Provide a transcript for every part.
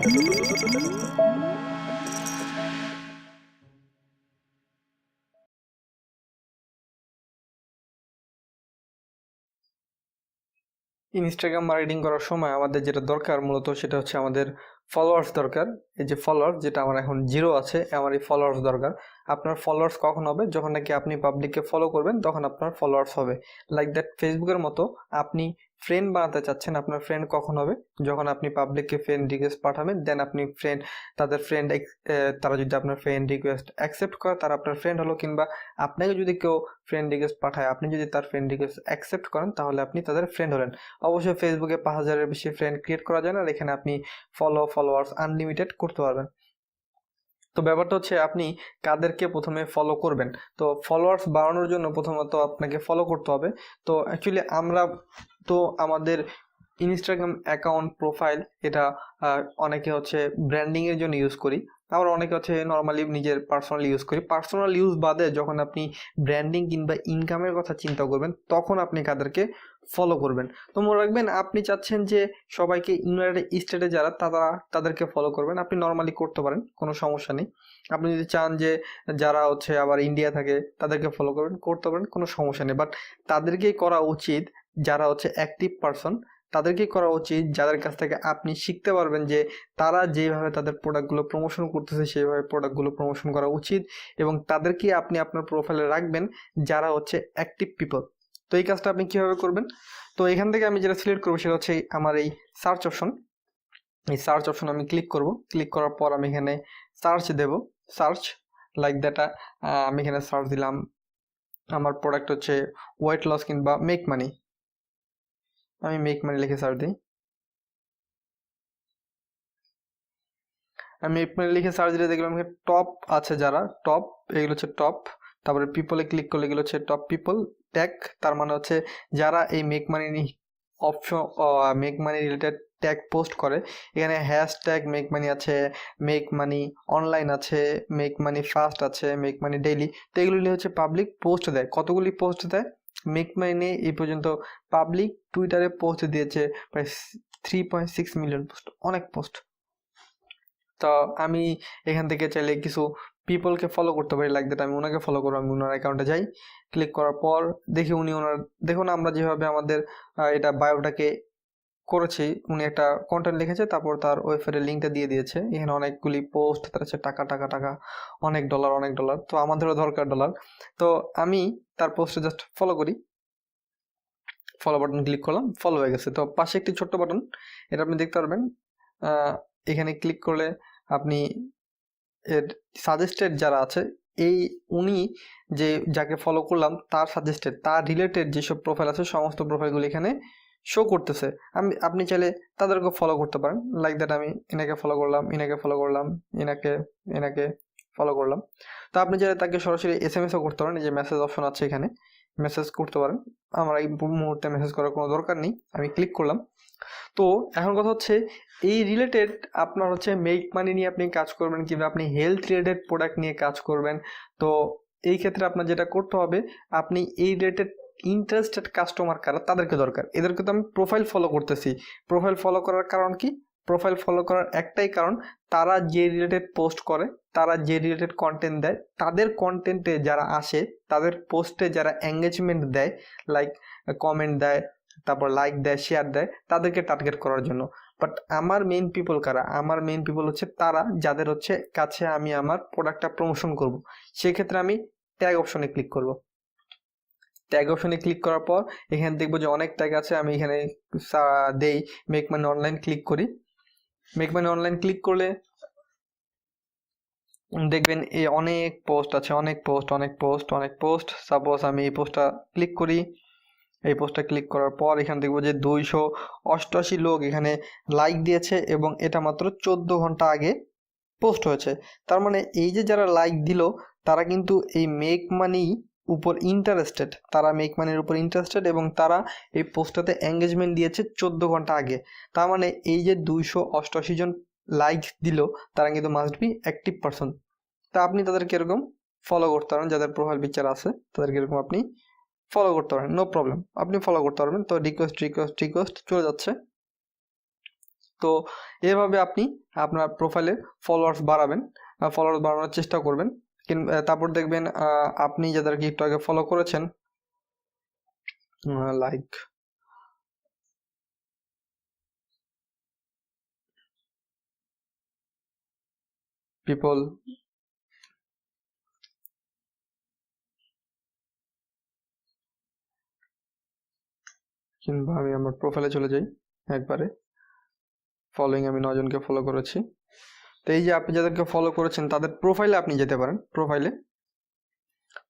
Instagram marketing করার সময় আমাদের যেটা দরকার মূলত সেটা হচ্ছে আমাদের ফলোয়ার্স দরকার। এই যে ফলোয়ার্স, যেটা আমার এখন 0 আছে, আমার এই ফলোয়ার্স দরকার। আপনার ফলোয়ার্স কখন হবে? যখন নাকি আপনি পাবলিককে ফলো করবেন তখন আপনার ফলোয়ার্স হবে। লাইক দ্যাট ফেসবুকের মতো আপনি ফ্রেন্ড বানাতে চাচ্ছেন, আপনার ফ্রেন্ড কখন হবে? যখন আপনি পাবলিককে ফ্রেন্ড রিকোয়েস্ট পাঠাবেন, দেন আপনি তাদের ফ্রেন্ড, তারা যদি আপনার ফ্রেন্ড রিকোয়েস্ট অ্যাকসেপ্ট করে তারা আপনার ফ্রেন্ড হলো, কিংবা আপনাকে যদি কেউ ফ্রেন্ড রিকোয়েস্ট পাঠায়, আপনি যদি তার ফ্রেন্ড রিকোয়েস্ট অ্যাকসেপ্ট করেন তাহলে আপনি তাদের ফ্রেন্ড হলেন। অবশ্যই ফেসবুকে 5,000-এর বেশি ফ্রেন্ড ক্রিয়েট করা যায় না, আর এখানে আপনি ফলোয়ার্স আনলিমিটেড করতে পারবেন। তো ব্যাপারটা হচ্ছে আপনি কাদেরকে প্রথমে ফলো করবেন। তো ফলোয়ার্স বাড়ানোর জন্য প্রথমত আপনাকে ফলো করতে হবে। তো অ্যাকচুয়ালি আমরা তো আমাদের ইনস্টাগ্রাম অ্যাকাউন্ট প্রোফাইল এটা অনেকে হচ্ছে ব্র্যান্ডিংয়ের জন্য ইউজ করি, আবার অনেকে হচ্ছে নর্মালি নিজের পার্সোনাল ইউজ করি। পার্সোনাল ইউজ বাদে যখন আপনি ব্র্যান্ডিং কিংবা ইনকামের কথা চিন্তা করবেন তখন আপনি কাদেরকে ফলো করবেন। তো মনে রাখবেন, আপনি চাচ্ছেন যে সবাইকে ইউনাইটেড স্টেটে যারা তাদেরকে ফলো করবেন, আপনি নর্মালি করতে পারেন, কোনো সমস্যা নেই। আপনি যদি চান যে যারা হচ্ছে আবার ইন্ডিয়া থাকে তাদেরকে ফলো করতে পারেন, কোনো সমস্যা নেই। বাট তাদেরকেই করা উচিত যারা হচ্ছে অ্যাক্টিভ পারসন, তাদেরকেই করা উচিত যাদের কাছ থেকে আপনি শিখতে পারবেন যে তারা যেভাবে তাদের প্রোডাক্টগুলো প্রমোশন করতেছে সেইভাবে প্রোডাক্টগুলো প্রমোশন করা উচিত, এবং তাদেরকে আপনি আপনার প্রোফাইলে রাখবেন যারা হচ্ছে অ্যাক্টিভ পিপল। তো এই কাজটা আপনি কিভাবে করবেন? তো এখান থেকে আমি যেটা সিলেক্ট করবো সেটা হচ্ছে আমার এই সার্চ অপশন। এই সার্চ অপশন আমি ক্লিক করব। ক্লিক করার পর আমি এখানে সার্চ দেব, সার্চ লাইক দ্যাট। আমি এখানে সার্চ দিলাম, আমার প্রোডাক্ট হচ্ছে ওয়েট লস কিংবা মেক মানি। আমি মেক মানি লিখে সার্চ দিই। আমি মেক মানি লিখে সার্চ দিলে দেখলাম টপ আছে যারা টপ, এগুলো হচ্ছে টপ। তারপরে পিপলে ক্লিক করলে এগুলো হচ্ছে টপ পিপল। ট্যাগ, তার মানে হচ্ছে যারা এই make money option, make money related tag post করে। এখানে হ্যাশট্যাগ মেক মানি আছে, মেক মানি অনলাইন আছে, মেক মানি ফাস্ট আছে, মেক মানি ডেইলি। তো এগুলি হচ্ছে পাবলিক পোস্ট দেয়। কতগুলি পোস্ট দেয় মেক মানি নিয়ে এই পর্যন্ত? পাবলিক টুইটারে পোস্ট দিয়েছে প্রায় 3.6 মিলিয়ন পোস্ট, অনেক পোস্ট। তো আমি এখান থেকে চাইলে কিছু পিপলকে ফলো করতে পারি, লাইক দ্যাট আমি ওনাকে ফলো করবো। আমি ওনার অ্যাকাউন্টে যাই, ক্লিক করার পর দেখি উনি দেখুন আমরা যেভাবে আমাদের এটা বায়োটাকে করেছি, উনি একটা কন্টেন্ট লিখেছে, তারপর তার ওয়েবসাইটের লিঙ্কটা দিয়ে দিয়েছে। এখানে অনেকগুলি পোস্ট, তার হচ্ছে টাকা টাকা টাকা, অনেক ডলার। তো আমাদেরও দরকার ডলার। তো আমি তার পোস্টে জাস্ট ফলো করি, ফলো বাটন ক্লিক করলাম, ফলো হয়ে গেছে। তো পাশে একটি ছোট্ট বাটন, এটা আপনি দেখতে পারবেন। এখানে ক্লিক করলে আপনি এর সাজেস্টেড যারা আছে, এই উনি যাকে ফলো করলাম তার সাজেস্টেড, তার রিলেটেড যেসব প্রোফাইল আছে সমস্ত প্রোফাইলগুলো এখানে শো করতেছে। আপনি চাইলে তাদেরকে ফলো করতে পারেন, লাইক দ্যাট আমি এনাকে ফলো করলাম, এনাকে ফলো করলাম, এনাকে ফলো করলাম। তো আপনি চাইলে তাকে সরাসরি SMS-ও করতে পারেন, এই যে মেসেজ অপশন আছে এখানে মেসেজ করতে পারেন। আমার এই মুহূর্তে মেসেজ করার কোনো দরকার নেই, আমি ক্লিক করলাম। তো এখন কথা হচ্ছে এই রিলেটেড আপনার হচ্ছে মেক মানি নিয়ে আপনি কাজ করবেন, কিংবা আপনি হেলথ রিলেটেড প্রোডাক্ট নিয়ে কাজ করবেন। তো এই ক্ষেত্রে আপনার যেটা করতে হবে, আপনি এই রিলেটেড ইন্টারেস্টেড কাস্টমার কারা তাদেরকে দরকার, এদেরকে তো আমি প্রোফাইল ফলো করতেছি। প্রোফাইল ফলো করার কারণ কি? প্রোফাইল ফলো করার একটাই কারণ, তারা যে রিলেটেড পোস্ট করে, তারা যে রিলেটেড কন্টেন্ট দেয়, তাদের কন্টেন্টে যারা আসে, তাদের পোস্টে যারা এঙ্গেজমেন্ট দেয়, লাইক কমেন্ট দেয়, তারপর লাইক দেয়, শেয়ার দেয়, তাদেরকে টার্গেট করার জন্য। বাট আমার মেইন পিপল কারা? আমার মেইন পিপল হচ্ছে তারা যাদের হচ্ছে কাছে আমি আমার প্রোডাক্টটা প্রমোশন করব। সেক্ষেত্রে আমি ট্যাগ অপশনে ক্লিক করব। ট্যাগ অপশনে ক্লিক করার পর এখানে দেখবো যে অনেক ট্যাগ আছে। আমি এখানে দেই মেক মানি অনলাইন, ক্লিক করি। মেক মানি অনলাইন ক্লিক করলে দেখবেন এই অনেক পোস্ট আছে, অনেক পোস্ট। সাপোজ আমি এই পোস্টটা ক্লিক করি। এই পোস্টটা ক্লিক করার পর এখানে দেখবো যে 288 লোক এখানে লাইক দিয়েছে, এবং এটা মাত্র 14 ঘন্টা আগে পোস্ট হয়েছে। তার মানে এই যে যারা লাইক দিল তারা কিন্তু এই মেক মানি উপর ইন্টারেস্টেড, তারা মেক মানির উপর ইন্টারেস্টেড, এবং তারা এই পোস্টটাতে এঙ্গেজমেন্ট দিয়েছে 14 ঘন্টা আগে। তার মানে এই যে 288 জন লাইক দিল তারা কিন্তু মাস্ট বি অ্যাক্টিভ পারসন। তা আপনি তাদেরকে এরকম ফলো করতে পারেন, যাদের প্রোফাইল পিকচার আছে তাদেরকে এরকম আপনি ফলো করতে পারেন, নো প্রবলেম, আপনি ফলো করতে পারবেন। তো রিকোয়েস্ট চলে যাচ্ছে। তো এভাবে আপনি আপনার প্রোফাইলে ফলোয়ার্স বাড়াবেন, ফলোয়ার্স বাড়ানোর চেষ্টা করবেন। তারপর দেখবেন আপনি যাদেরকে একটু আগে ফলো করেছেন, লাইক পিপল, কিংবা আমি আমার প্রোফাইলে চলে যাই একবারে। ফলোইং আমি 9 জনকে ফলো করেছি। তো এই যে আপনি যাদেরকে ফলো করেছেন তাদের প্রোফাইলে আপনি যেতে পারেন।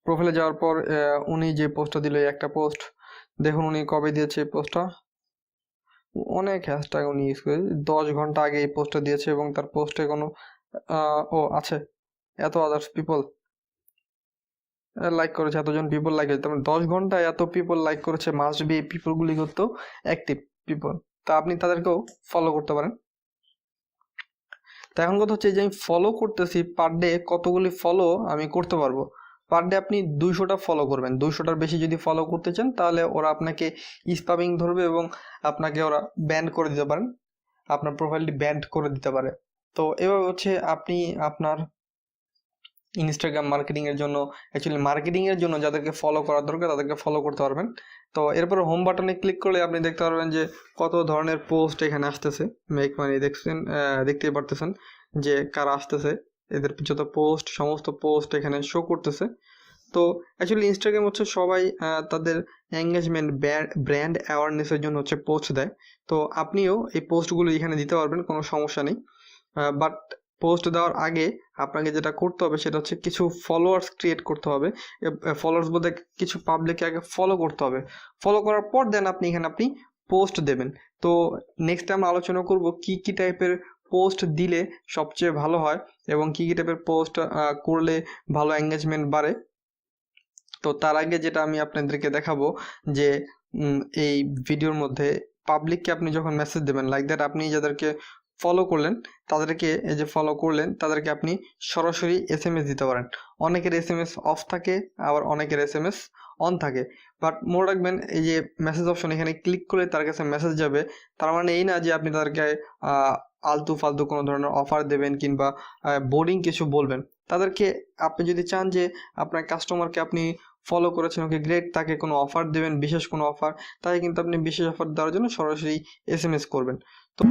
প্রোফাইলে যাওয়ার পর উনি যে পোস্টটা দিল, একটা পোস্ট দেখুন উনি কবে দিয়েছে এই পোস্টটা, অনেক হ্যাশট্যাগ উনি ইউজ করে 10 ঘন্টা আগে এই পোস্টটা দিয়েছে এবং তার পোস্টে কোনো ও আছে এত আদার্স পিপল লাইক করেছে, এতজন পিপল লাইক করেছে, তার মানে 10 ঘন্টায় এত পিপল লাইক করেছে, মাস্ট বি এই পিপলগুলি করতেও অ্যাক্টিভ পিপল। তা আপনি তাদেরকেও ফলো করতে পারেন। তো এখন কথা হচ্ছে যে আমি ফলো করতেছি, পার ডে কতগুলি ফলো আমি করতে পারবো। পার ডে আপনি 200টা ফলো করবেন। 200টার বেশি যদি ফলো করতে চান তাহলে ওরা আপনাকে স্প্যামিং ধরবে এবং আপনাকে ওরা ব্যান করে দিতে পারেন, আপনার প্রোফাইলটি ব্যান্ড করে দিতে পারে। তো এভাবে হচ্ছে আপনি আপনার ইনস্টাগ্রাম মার্কেটিংয়ের জন্য, অ্যাকচুয়ালি মার্কেটিংয়ের জন্য যাদেরকে ফলো করার দরকার তাদেরকে ফলো করতে পারবেন। তো এরপর হোম বাটনে ক্লিক করলে আপনি দেখতে পারবেন যে কত ধরনের পোস্ট এখানে আসতেছে। মেক মানি দেখতেই পারতেছেন যে কারা আসতেছে, এদের যত পোস্ট, সমস্ত পোস্ট এখানে শো করতেছে। তো অ্যাকচুয়ালি ইনস্টাগ্রাম হচ্ছে সবাই তাদের এঙ্গেজমেন্ট, ব্র্যান্ড অ্যাওয়ারনেসের জন্য হচ্ছে পোস্ট দেয়। তো আপনিও এই পোস্টগুলো এখানে দিতে পারবেন, কোনো সমস্যা নেই। বাট পোস্ট দেওয়ার আগে আপনাকে যেটা করতে হবে সেটা হচ্ছে কিছু ফলোয়ার্স ক্রিয়েট করতে হবে। ফলোয়ার্স বলতে কিছু পাবলিককে আগে ফলো করতে হবে। ফলো করার পর দেন আপনি পোস্ট দেবেন। তো নেক্সট আমরা আলোচনা করব কি কি টাইপের পোস্ট দিলে সবচেয়ে ভালো হয় এবং কি কি টাইপের পোস্ট করলে ভালো এঙ্গেজমেন্ট বাড়ে। তো তার আগে যেটা আমি আপনাদেরকে দেখাবো যে এই ভিডিওর মধ্যে পাবলিককে আপনি যখন মেসেজ দেবেন, লাইক দ্যাট আপনি যাদেরকে ফলো করলেন তাদেরকে, এই যে ফলো করলেন তাদেরকে আপনি সরাসরি এসএমএস দিতে পারেন। অনেকের এসএমএস অফ থাকে, আবার অনেকের এসএমএস অন থাকে। বাট মনে রাখবেন এই যে মেসেজ অপশন, এখানে ক্লিক করলে তার কাছে মেসেজ যাবে। তার মানে এই না যে আপনি তাদেরকে আলতু ফালতু কোনো ধরনের অফার দেবেন কিংবা বোরিং কিছু বলবেন। তাদেরকে আপনি যদি চান যে আপনার কাস্টমারকে আপনি ফলো করেছেন, ওকে গ্রেট, তাকে কোনো অফার দেবেন, বিশেষ কোনো অফার, তাকে কিন্তু আপনি বিশেষ অফার দেওয়ার জন্য সরাসরি এসএমএস করবেন। তো